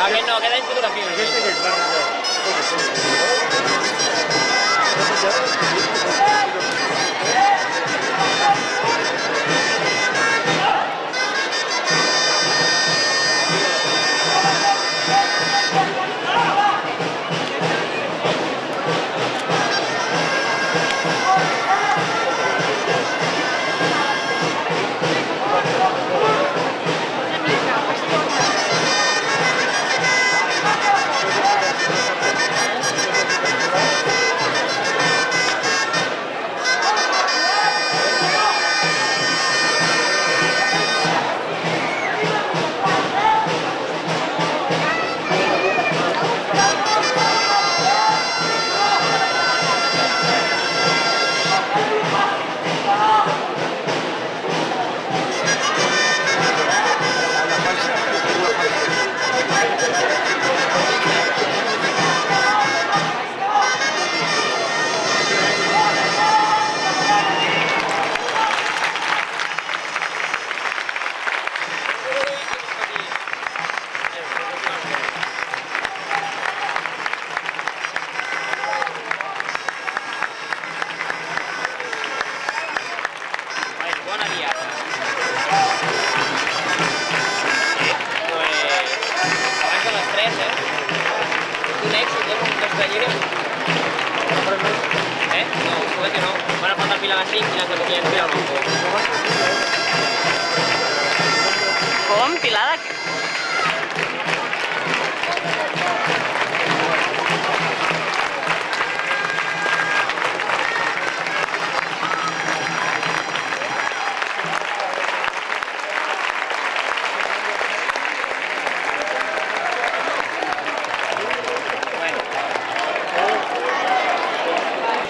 Aquest no, aquest és fotografia. Aquesta que és barra Bona diada. Abans de les 3, un èxit, com casteller. No, crec que no. Van a faltar fila a les 5 i les de Pilar. Com? Pilar de...